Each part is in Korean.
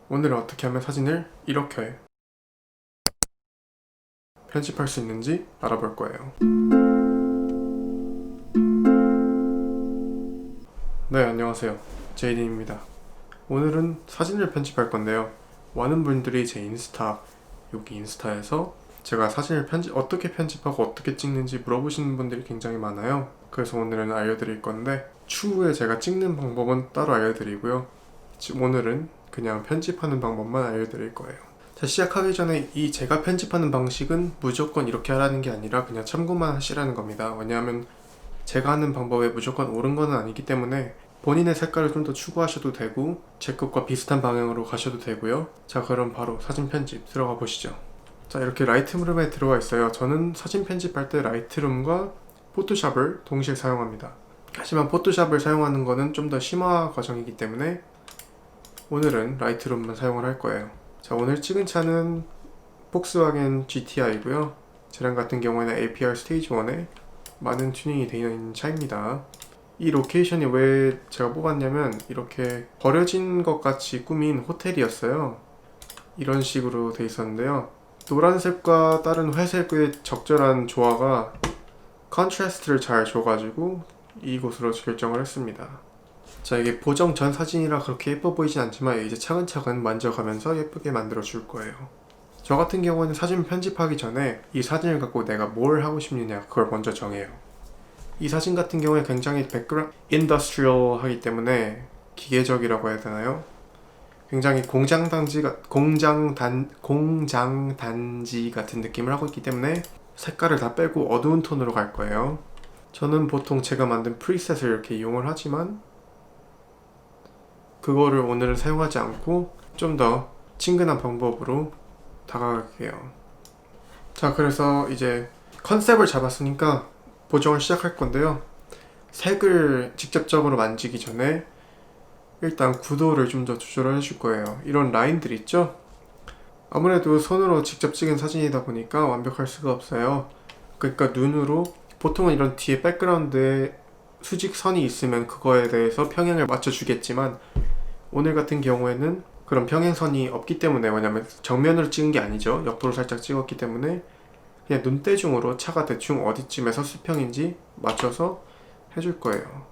오늘은 어떻게 하면 사진을 이렇게 편집할 수 있는지 알아볼 거예요. 네, 안녕하세요. 제이딘입니다. 오늘은 사진을 편집할 건데요. 많은 분들이 제 여기 인스타에서 제가 사진을 어떻게 편집하고 어떻게 찍는지 물어보시는 분들이 굉장히 많아요. 그래서 오늘은 알려드릴 건데, 추후에 제가 찍는 방법은 따로 알려드리고요. 오늘은 그냥 편집하는 방법만 알려드릴 거예요. 자, 시작하기 전에 제가 편집하는 방식은 무조건 이렇게 하라는 게 아니라 그냥 참고만 하시라는 겁니다. 왜냐하면 제가 하는 방법에 무조건 옳은 건 아니기 때문에 본인의 색깔을 좀 더 추구하셔도 되고 제 것과 비슷한 방향으로 가셔도 되고요. 자, 그럼 바로 사진 편집 들어가 보시죠. 자, 이렇게 라이트룸에 들어가 있어요. 저는 사진 편집할 때 라이트룸과 포토샵을 동시에 사용합니다. 하지만 포토샵을 사용하는 거는 좀 더 심화 과정이기 때문에 오늘은 라이트룸만 사용을 할 거예요. 자, 오늘 찍은 차는 폭스바겐 GTI고요. 차량 같은 경우에는 APR 스테이지 1에 많은 튜닝이 되어 있는 차입니다. 이 로케이션이 왜 제가 뽑았냐면 이렇게 버려진 것 같이 꾸민 호텔이었어요. 이런 식으로 돼 있었는데요. 노란색과 다른 회색의 적절한 조화가 컨트라스트를 잘 줘가지고 이곳으로 결정을 했습니다. 자, 이게 보정 전 사진이라 그렇게 예뻐 보이진 않지만 이제 차근차근 만져가면서 예쁘게 만들어 줄 거예요. 저 같은 경우는 사진 편집하기 전에 이 사진을 갖고 내가 뭘 하고 싶느냐 그걸 먼저 정해요. 이 사진 같은 경우에 굉장히 인더스트리얼 하기 때문에 기계적이라고 해야 되나요? 굉장히 공장 단지 같은 느낌을 하고 있기 때문에 색깔을 다 빼고 어두운 톤으로 갈 거예요. 저는 보통 제가 만든 프리셋을 이렇게 이용을 하지만 그거를 오늘은 사용하지 않고 좀 더 친근한 방법으로 다가갈게요. 자, 그래서 이제 컨셉을 잡았으니까 보정을 시작할 건데요. 색을 직접적으로 만지기 전에 일단 구도를 좀 더 조절을 해줄 거예요. 이런 라인들 있죠? 아무래도 손으로 직접 찍은 사진이다 보니까 완벽할 수가 없어요. 그러니까 눈으로 보통은 이런 뒤에 백그라운드에 수직선이 있으면 그거에 대해서 평행을 맞춰주겠지만 오늘 같은 경우에는 그런 평행선이 없기 때문에, 왜냐면 정면으로 찍은 게 아니죠. 옆으로 살짝 찍었기 때문에 그냥 눈대중으로 차가 대충 어디쯤에서 수평인지 맞춰서 해줄 거예요.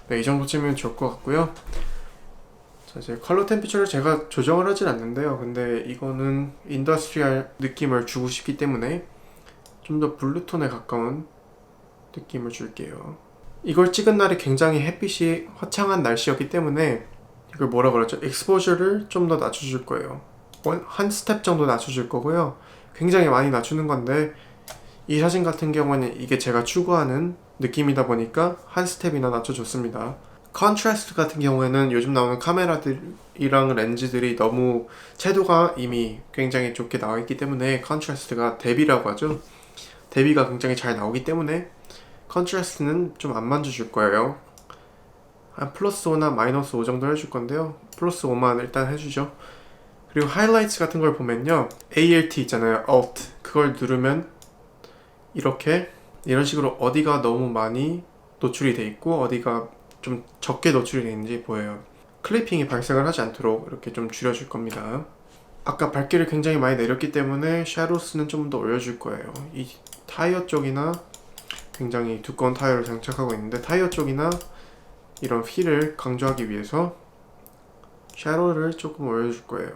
네, 이 정도쯤이면 좋을 것 같고요. 자, 이제 컬러 템피처를 제가 조정을 하진 않는데요. 근데 이거는 인더스트리얼 느낌을 주고 싶기 때문에 좀 더 블루톤에 가까운 느낌을 줄게요. 이걸 찍은 날이 굉장히 햇빛이 화창한 날씨였기 때문에 이걸 뭐라 그러죠? 익스포저를 좀 더 낮춰줄 거예요. 한 스텝 정도 낮춰줄 거고요. 굉장히 많이 낮추는 건데 이 사진 같은 경우는 이게 제가 추구하는 느낌이다 보니까 한 스텝이나 낮춰줬습니다. 컨트라스트 같은 경우에는 요즘 나오는 카메라들이랑 렌즈들이 너무 채도가 이미 굉장히 좋게 나와 있기 때문에 컨트라스트가 대비라고 하죠. 대비가 굉장히 잘 나오기 때문에 컨트라스트는 좀 안 만져줄 거예요. 한 플러스 5나 마이너스 5 정도 해줄 건데요. 플러스 5만 일단 해주죠. 그리고 하이라이트 같은 걸 보면요, ALT 있잖아요. Alt 그걸 누르면 이렇게 이런 식으로 어디가 너무 많이 노출이 돼 있고 어디가 좀 적게 노출이 돼 있는지 보여요. 클리핑이 발생을 하지 않도록 이렇게 좀 줄여줄 겁니다. 아까 밝기를 굉장히 많이 내렸기 때문에 섀도우스는 좀 더 올려줄 거예요. 이 타이어 쪽이나 굉장히 두꺼운 타이어를 장착하고 있는데 타이어 쪽이나 이런 휠을 강조하기 위해서 섀도우를 조금 올려줄 거예요.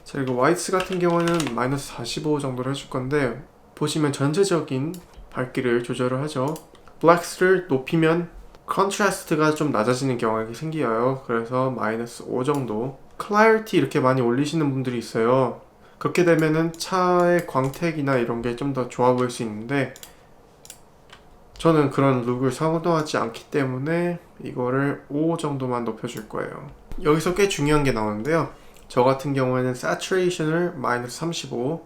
자, 그리고 화이트 같은 경우는 마이너스 45 정도로 해줄 건데 보시면 전체적인 밝기를 조절을 하죠. 블랙스를 높이면 컨트라스트가 좀 낮아지는 경향이 생겨요. 그래서 마이너스 5 정도. 클래리티 이렇게 많이 올리시는 분들이 있어요. 그렇게 되면은 차의 광택이나 이런 게 좀 더 좋아 보일 수 있는데 저는 그런 룩을 선호하지 않기 때문에 이거를 5 정도만 높여줄 거예요. 여기서 꽤 중요한 게 나오는데요. 저 같은 경우에는 Saturation을 마이너스 35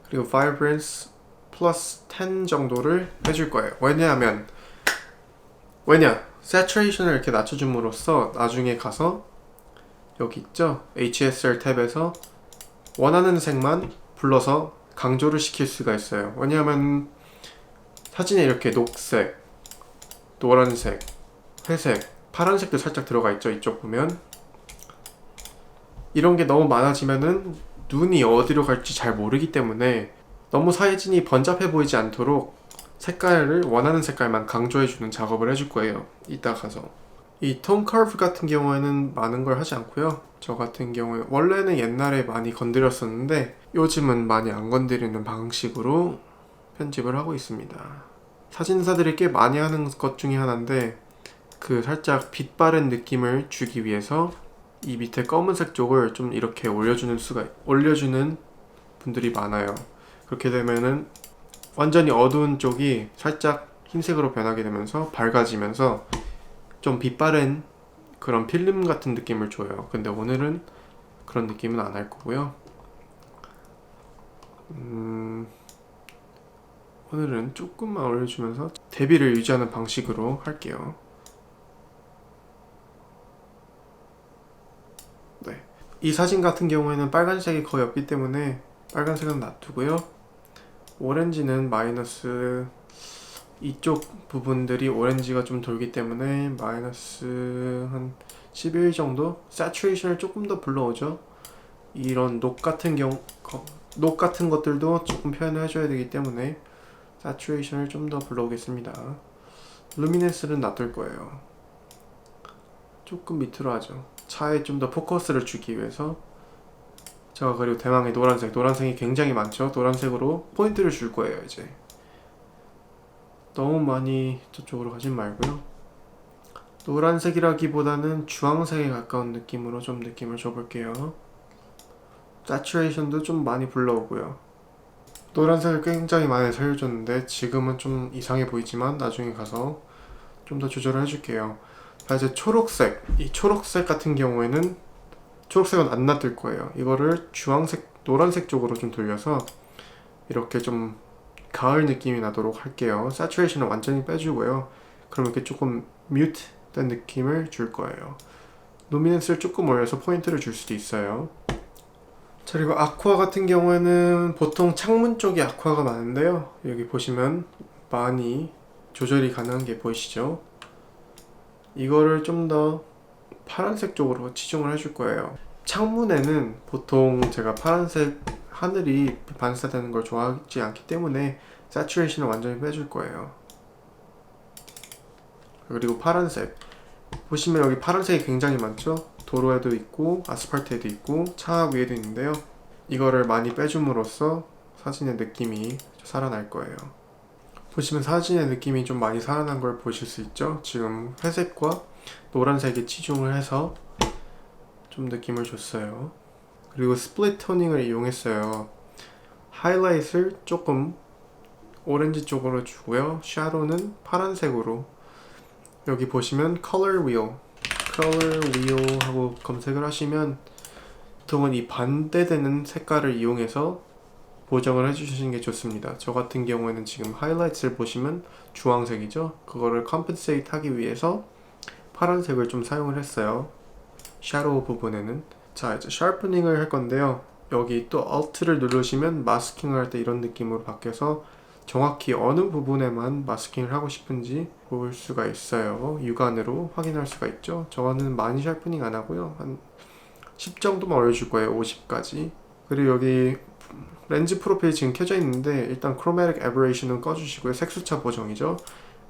그리고 Vibrance 플러스 10 정도를 해줄 거예요. Saturation을 이렇게 낮춰줌으로써 나중에 가서 여기 있죠? HSR 탭에서 원하는 색만 불러서 강조를 시킬 수가 있어요. 왜냐하면 사진에 이렇게 녹색, 노란색, 회색, 파란색도 살짝 들어가 있죠. 이쪽 보면 이런 게 너무 많아지면은 눈이 어디로 갈지 잘 모르기 때문에 너무 사진이 번잡해 보이지 않도록 색깔을 원하는 색깔만 강조해주는 작업을 해줄 거예요. 이따 가서. 이 톤 커브 같은 경우에는 많은 걸 하지 않고요. 저 같은 경우에 원래는 옛날에 많이 건드렸었는데 요즘은 많이 안 건드리는 방식으로 편집을 하고 있습니다. 사진사들이 꽤 많이 하는 것 중에 하나인데 그 살짝 빛 바른 느낌을 주기 위해서 이 밑에 검은색 쪽을 좀 이렇게 올려주는 분들이 많아요. 그렇게 되면은 완전히 어두운 쪽이 살짝 흰색으로 변하게 되면서 밝아지면서 좀 빛바랜 그런 필름 같은 느낌을 줘요. 근데 오늘은 그런 느낌은 안 할 거고요. 오늘은 조금만 올려주면서 대비를 유지하는 방식으로 할게요. 네. 이 사진 같은 경우에는 빨간색이 거의 없기 때문에 빨간색은 놔두고요. 오렌지는 마이너스, 이쪽 부분들이 오렌지가 좀 돌기 때문에 마이너스 한 11 정도? 새추레이션을 조금 더 불러오죠. 이런 녹 같은 것들도 조금 표현을 해줘야 되기 때문에 새추레이션을 좀 더 불러오겠습니다. 루미넨스는 놔둘 거예요. 조금 밑으로 하죠. 차에 좀 더 포커스를 주기 위해서. 제가 그리고 대망의 노란색이 굉장히 많죠. 노란색으로 포인트를 줄 거예요. 이제 너무 많이 저쪽으로 가진 말고요. 노란색이라기보다는 주황색에 가까운 느낌으로 좀 느낌을 줘볼게요. 새추레이션도 좀 많이 불러오고요. 노란색을 굉장히 많이 살려줬는데 지금은 좀 이상해 보이지만 나중에 가서 좀 더 조절을 해줄게요. 자, 이제 초록색. 이 초록색 같은 경우에는 초록색은 안 놔둘 거예요. 이거를 주황색, 노란색 쪽으로 좀 돌려서 이렇게 좀 가을 느낌이 나도록 할게요. 새추레이션은 완전히 빼주고요. 그럼 이렇게 조금 뮤트 된 느낌을 줄 거예요. 루미넨스를 조금 올려서 포인트를 줄 수도 있어요. 자, 그리고 아쿠아 같은 경우에는 보통 창문 쪽이 아쿠아가 많은데요. 여기 보시면 많이 조절이 가능한 게 보이시죠? 이거를 좀 더 파란색 쪽으로 치중을 해줄 거예요. 창문에는 보통 제가 파란색 하늘이 반사되는 걸 좋아하지 않기 때문에 새추레이션을 완전히 빼줄 거예요. 그리고 파란색 보시면 여기 파란색이 굉장히 많죠? 도로에도 있고 아스팔트에도 있고 차 위에도 있는데요. 이거를 많이 빼줌으로써 사진의 느낌이 살아날 거예요. 보시면 사진의 느낌이 좀 많이 살아난 걸 보실 수 있죠? 지금 회색과 노란색에 치중을 해서 좀 느낌을 줬어요. 그리고 스플릿 토닝을 이용했어요. 하이라이트를 조금 오렌지 쪽으로 주고요. 샤도는 파란색으로. 여기 보시면 컬러 휠 하고 검색을 하시면 보통은 이 반대되는 색깔을 이용해서 보정을 해주시는 게 좋습니다. 저 같은 경우에는 지금 하이라이트를 보시면 주황색이죠. 그거를 컴펜세이트 하기 위해서 파란색을 좀 사용을 했어요. 샤도우 부분에는. 자, 이제 샤프닝을 할 건데요. 여기 또 Alt를 누르시면 마스킹을 할 때 이런 느낌으로 바뀌어서 정확히 어느 부분에만 마스킹을 하고 싶은지 볼 수가 있어요. 육안으로 확인할 수가 있죠. 저는 많이 샤프닝 안 하고요. 한 10 정도만 올려줄 거예요. 50까지. 그리고 여기 렌즈 프로필이 지금 켜져 있는데 일단 크로매틱 애버레이션은 꺼주시고요. 색수차 보정이죠.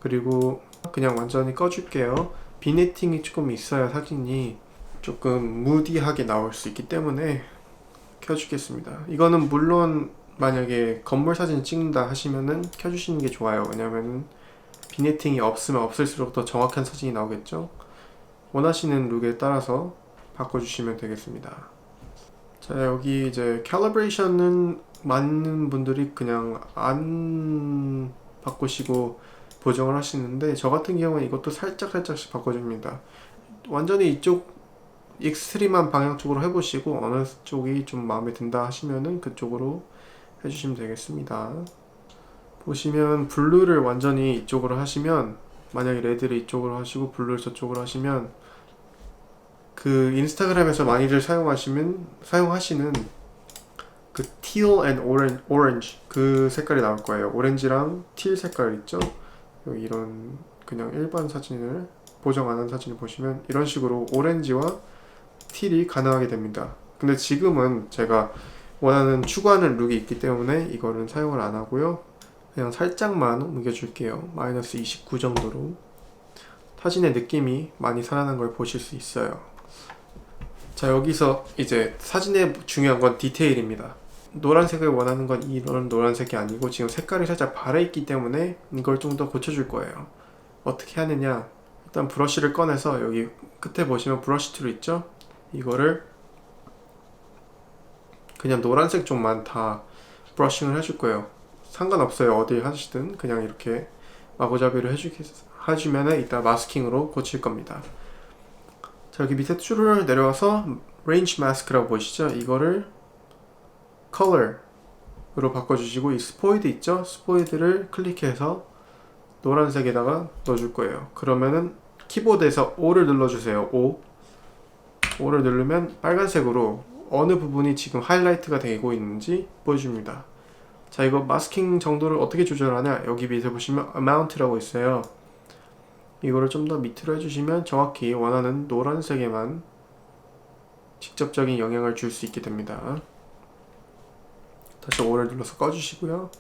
그리고 그냥 완전히 꺼줄게요. 비네팅이 조금 있어야 사진이 조금 무디하게 나올 수 있기 때문에 켜주겠습니다. 이거는 물론 만약에 건물 사진 찍는다 하시면은 켜주시는 게 좋아요. 왜냐면은 비네팅이 없으면 없을수록 더 정확한 사진이 나오겠죠. 원하시는 룩에 따라서 바꿔주시면 되겠습니다. 자, 여기 이제 캘리브레이션은 많은 분들이 그냥 안 바꾸시고 보정을 하시는데 저 같은 경우는 이것도 살짝씩 바꿔줍니다. 완전히 이쪽 익스트림한 방향 쪽으로 해보시고 어느 쪽이 좀 마음에 든다 하시면은 그쪽으로 해주시면 되겠습니다. 보시면 블루를 완전히 이쪽으로 하시면, 만약에 레드를 이쪽으로 하시고 블루를 저쪽으로 하시면 그 인스타그램에서 많이들 사용하시는 그 teal and orange 그 색깔이 나올 거예요. 오렌지랑 teal 색깔 있죠? 이런 그냥 일반 사진을 보정 안 한 사진을 보시면 이런 식으로 오렌지와 teal이 가능하게 됩니다. 근데 지금은 제가 원하는 추구하는 룩이 있기 때문에 이거는 사용을 안 하고요. 그냥 살짝만 옮겨줄게요. 마이너스 29 정도로. 사진의 느낌이 많이 살아난 걸 보실 수 있어요. 자, 여기서 이제 사진의 중요한 건 디테일입니다. 노란색을 원하는 건 이런 노란색이 아니고 지금 색깔이 살짝 발해있기 때문에 이걸 좀 더 고쳐줄 거예요. 어떻게 하느냐, 일단 브러쉬를 꺼내서 여기 끝에 보시면 브러쉬 툴 있죠? 이거를 그냥 노란색 쪽만 다 브러싱을 해줄 거예요. 상관없어요, 어디 하시든 그냥 이렇게 마구잡이로 해주면 이따 마스킹으로 고칠 겁니다. 자, 여기 밑에 줄을 내려와서 range mask라고 보이시죠? 이거를 color으로 바꿔주시고, 이 스포이드 있죠? 스포이드를 클릭해서 노란색에다가 넣어줄 거예요. 그러면은 키보드에서 O를 눌러주세요. O를 누르면 빨간색으로 어느 부분이 지금 하이라이트가 되고 있는지 보여줍니다. 자, 이거 마스킹 정도를 어떻게 조절하냐, 여기 밑에 보시면 amount라고 있어요. 이거를 좀 더 밑으로 해주시면 정확히 원하는 노란색에만 직접적인 영향을 줄 수 있게 됩니다. 다시 O를 눌러서 꺼주시고요.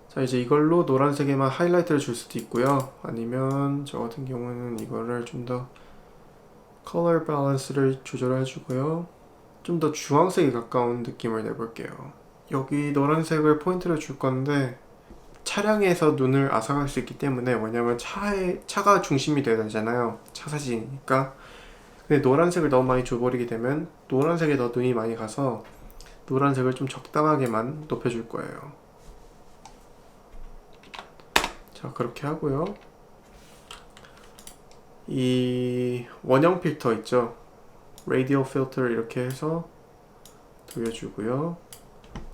자, 이제 이걸로 노란색에만 하이라이트를 줄 수도 있고요. 아니면 저 같은 경우는 이거를 좀 더 컬러 밸런스를 조절해 주고요. 좀 더 주황색에 가까운 느낌을 내볼게요. 여기 노란색을 포인트를 줄 건데 차량에서 눈을 앗아갈 수 있기 때문에, 왜냐면 차가 중심이 돼야 되잖아요, 차 사진이니까. 근데 노란색을 너무 많이 줘버리게 되면 노란색에 더 눈이 많이 가서 노란색을 좀 적당하게만 높여줄 거예요. 자, 그렇게 하고요. 이 원형 필터 있죠, 라디얼 필터를 이렇게 해서 돌려주고요.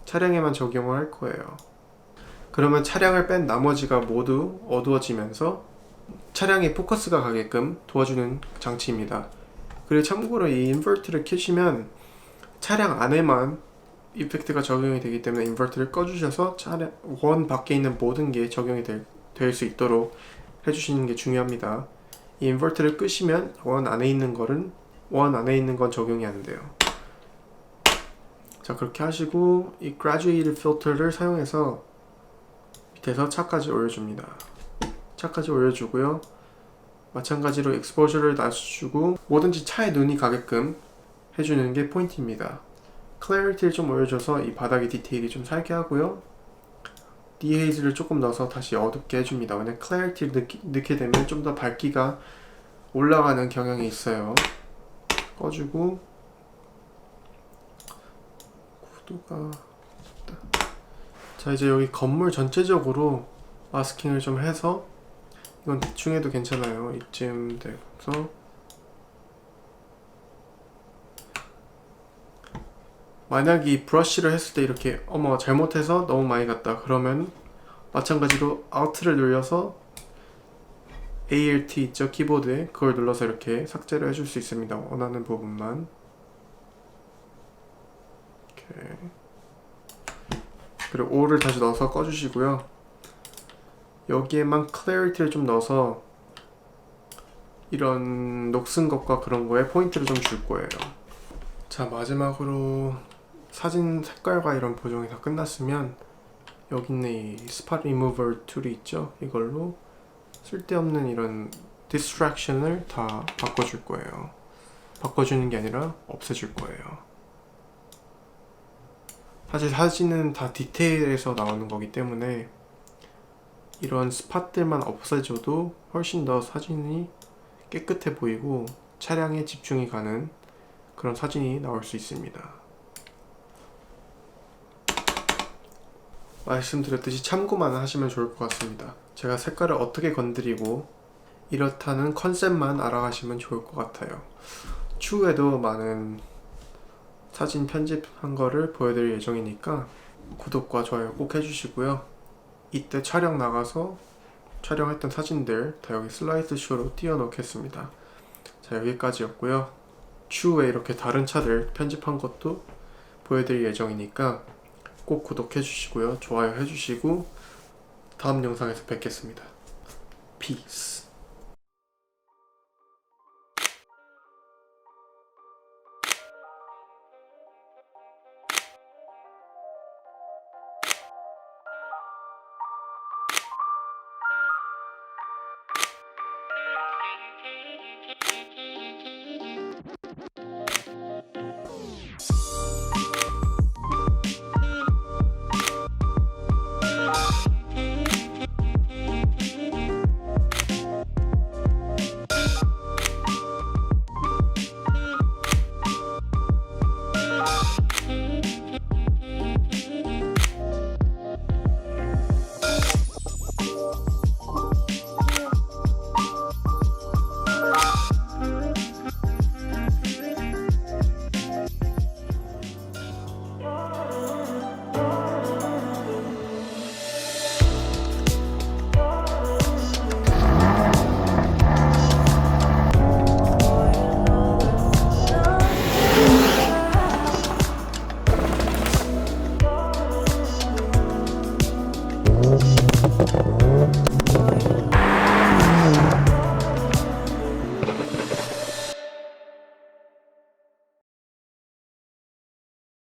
차량에만 적용을 할 거예요. 그러면 차량을 뺀 나머지가 모두 어두워지면서 차량에 포커스가 가게끔 도와주는 장치입니다. 그리고 참고로 이 인버터를 켜시면 차량 안에만 이펙트가 적용이 되기 때문에 인버터를 꺼주셔서 차량 원 밖에 있는 모든 게 적용이 될 수 있도록 해주시는 게 중요합니다. 이 인버터를 끄시면 원 안에 있는 건 적용이 안 돼요. 자, 그렇게 하시고 이 graduated filter를 사용해서 밑에서 차까지 올려줍니다. 차까지 올려주고요. 마찬가지로 exposure를 낮춰주고 뭐든지 차에 눈이 가게끔 해주는 게 포인트입니다. clarity를 좀 올려줘서 이 바닥의 디테일이 좀 살게 하고요. dehaze를 조금 넣어서 다시 어둡게 해줍니다. 왜냐면 clarity를 넣게 되면 좀 더 밝기가 올라가는 경향이 있어요. 꺼주고 구도가, 자, 이제 여기 건물 전체적으로 마스킹을 좀 해서, 이건 대충 해도 괜찮아요. 이쯤 돼서 만약 이 브러쉬를 했을 때 이렇게 잘못해서 너무 많이 갔다 그러면 마찬가지로 Alt를 눌려서 ALT 있죠, 키보드에 그걸 눌러서 이렇게 삭제를 해줄 수 있습니다. 원하는 부분만. 이렇게. 그리고 O를 다시 넣어서 꺼주시고요. 여기에만 clarity를 좀 넣어서 이런 녹슨 것과 그런 거에 포인트를 좀 줄 거예요. 자, 마지막으로 사진 색깔과 이런 보정이 다 끝났으면 여기 있는 이 스팟 리무버 툴이 있죠, 이걸로 쓸데없는 이런 distraction을 다 바꿔줄 거예요. 바꿔주는 게 아니라 없애줄 거예요. 사실 사진은 다 디테일에서 나오는 거기 때문에 이런 스팟들만 없애줘도 훨씬 더 사진이 깨끗해 보이고 차량에 집중이 가는 그런 사진이 나올 수 있습니다. 말씀드렸듯이 참고만 하시면 좋을 것 같습니다. 제가 색깔을 어떻게 건드리고 이렇다는 컨셉만 알아가시면 좋을 것 같아요. 추후에도 많은 사진 편집한 거를 보여드릴 예정이니까 구독과 좋아요 꼭 해주시고요. 이때 촬영 나가서 촬영했던 사진들 다 여기 슬라이드 쇼로 띄워 놓겠습니다. 자, 여기까지였고요. 추후에 이렇게 다른 차들 편집한 것도 보여드릴 예정이니까 꼭 구독해 주시고요. 좋아요 해주시고 다음 영상에서 뵙겠습니다. Peace.